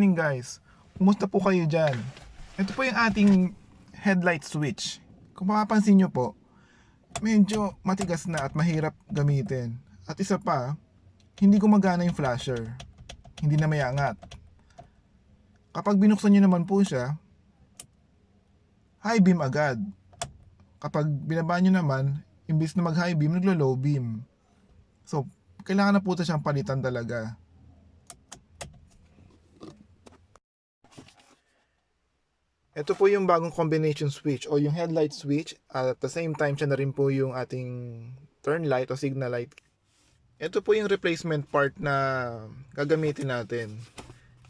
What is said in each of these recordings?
morning guys. Kumusta po kayo dyan? Ito po yung ating headlight switch. Kung mapapansin nyo po, medyo matigas na at mahirap gamitin. At isa pa, hindi gumagana yung flasher. Hindi na may angat. Kapag binuksan nyo naman po siya, high beam agad. Kapag binaba nyo naman, imbis na mag high beam, naglo-low beam. So, kailangan na po ito siyang palitan talaga. Ito po yung bagong combination switch o yung headlight switch. At the same time, siya na rin po yung ating turn light o signal light. Ito po yung replacement part na gagamitin natin.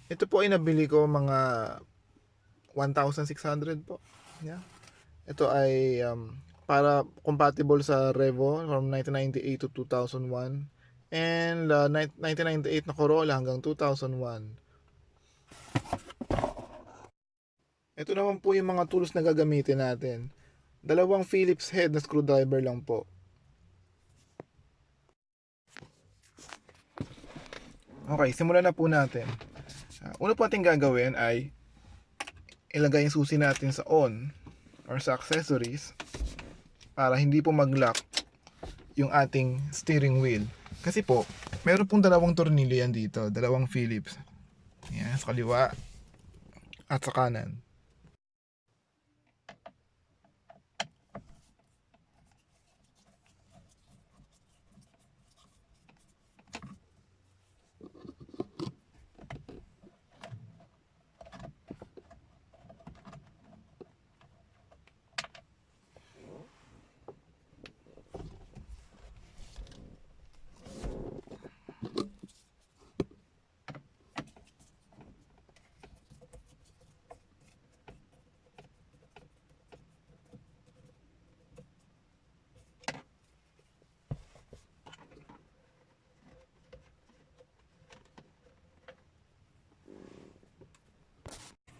Ito po ay nabili ko mga 1,600 po. Yeah. Ito ay para compatible sa Revo from 1998 to 2001 and 1998 na Corolla hanggang 2001. Ito naman po yung mga tools na gagamitin natin. Dalawang Phillips head na screwdriver lang po. Okay, simulan na po natin. Una po natin gagawin ay ilagay yung susi natin sa on or sa accessories para hindi po mag-lock yung ating steering wheel. Kasi po, meron pong dalawang tornilyo yan dito, dalawang Phillips. Yan, sa kaliwa at sa kanan.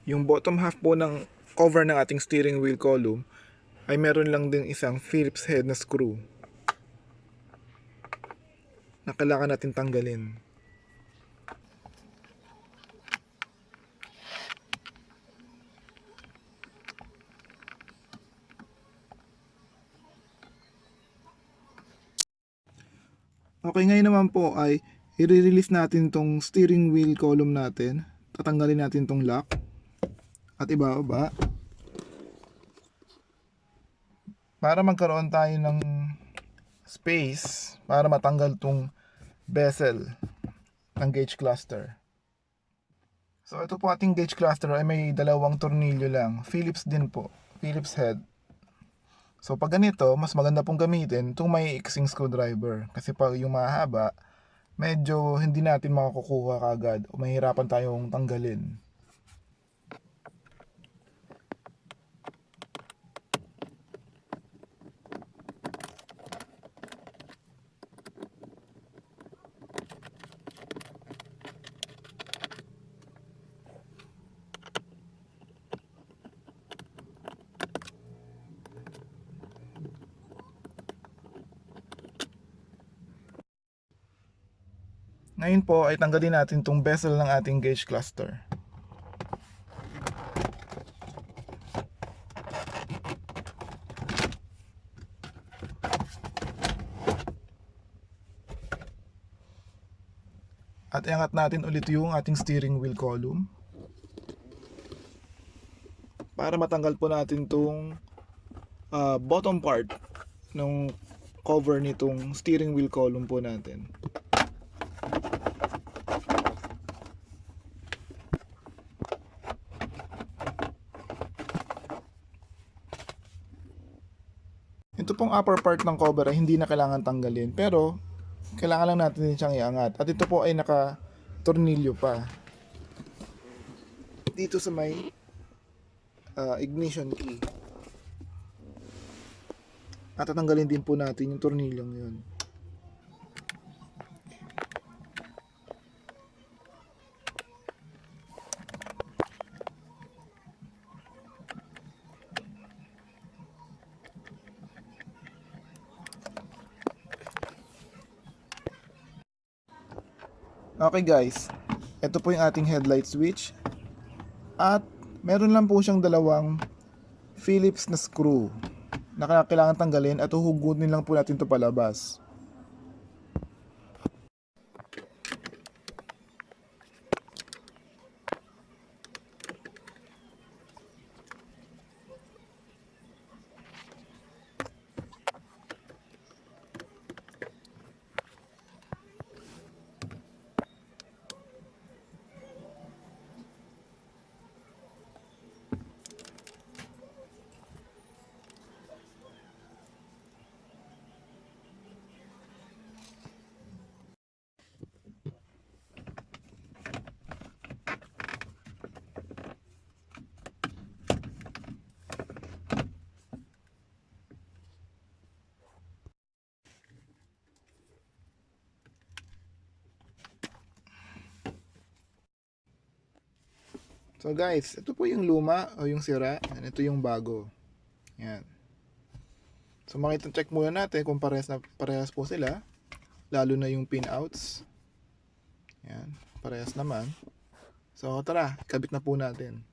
Yung bottom half po ng cover ng ating steering wheel column ay meron lang din isang Phillips head na screw na kailangan natin tanggalin. Okay, ngayon naman po ay i-release natin tong steering wheel column natin. Tatanggalin natin tong lock at ibaba para magkaroon tayo ng space para matanggal tong bezel ng gauge cluster. So ito po ating gauge cluster ay may dalawang tornilyo lang, Phillips din po, Phillips head. So pag ganito, mas maganda pong gamitin itong may iksing screwdriver kasi pag yung mahaba, medyo hindi natin makakukuha kagad o mahirapan tayong tanggalin. Ngayon po ay tanggalin natin itong bezel ng ating gauge cluster. At iangat natin ulit yung ating steering wheel column para matanggal po natin itong bottom part ng cover nitong steering wheel column po natin. Ito pong upper part ng cover ay hindi na kailangan tanggalin, pero kailangan lang natin din siyang iangat. At ito po ay naka-tornilyo pa dito sa may ignition key. At tatanggalin din po natin yung tornilyong yun. Okay guys, ito po yung ating headlight switch. At meron lang po siyang dalawang Phillips na screw na kailangan tanggalin at uhugutin lang po natin ito palabas. So guys, ito po yung luma o yung sira, and ito yung bago. Yan. So makita check muna natin kung parehas po sila, lalo na yung pinouts. Yan, parehas naman. So tara, ikabit na po natin.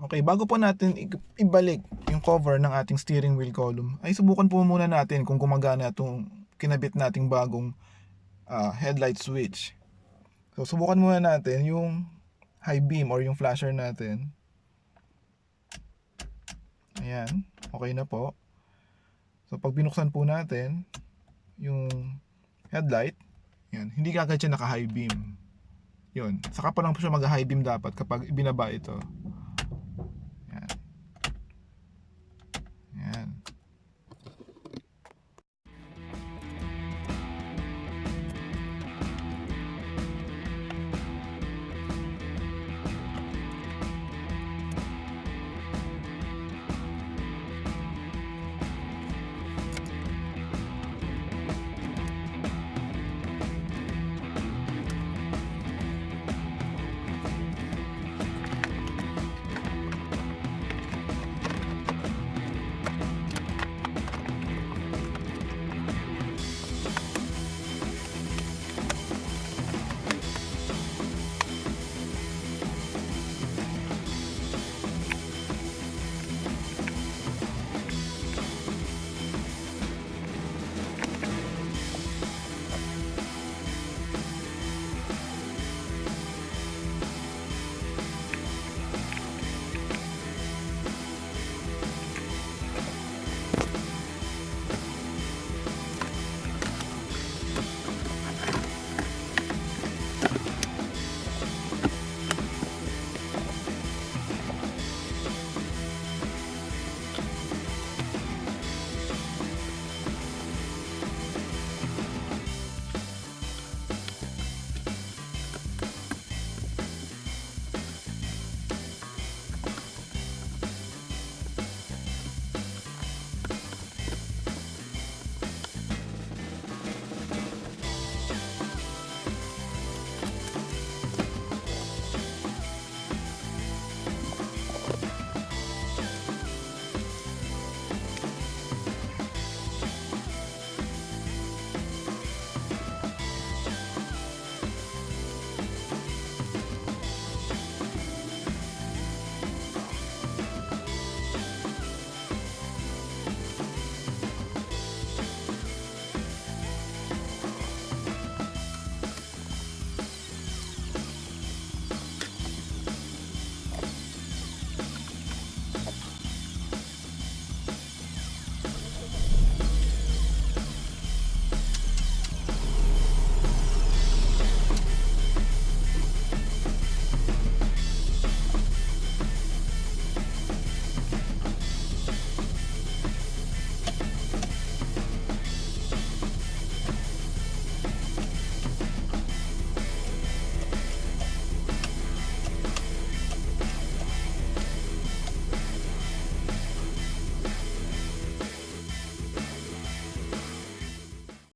Okay, bago po natin ibalik yung cover ng ating steering wheel column, ay subukan po muna natin kung gumagana itong kinabit nating bagong headlight switch. So subukan muna natin yung high beam or yung flasher natin. Ayan, okay na po. So pag binuksan po natin yung headlight, yan, hindi kagad siya naka high beam. Yun, saka pa lang po siya mag high beam dapat kapag ibinaba ito.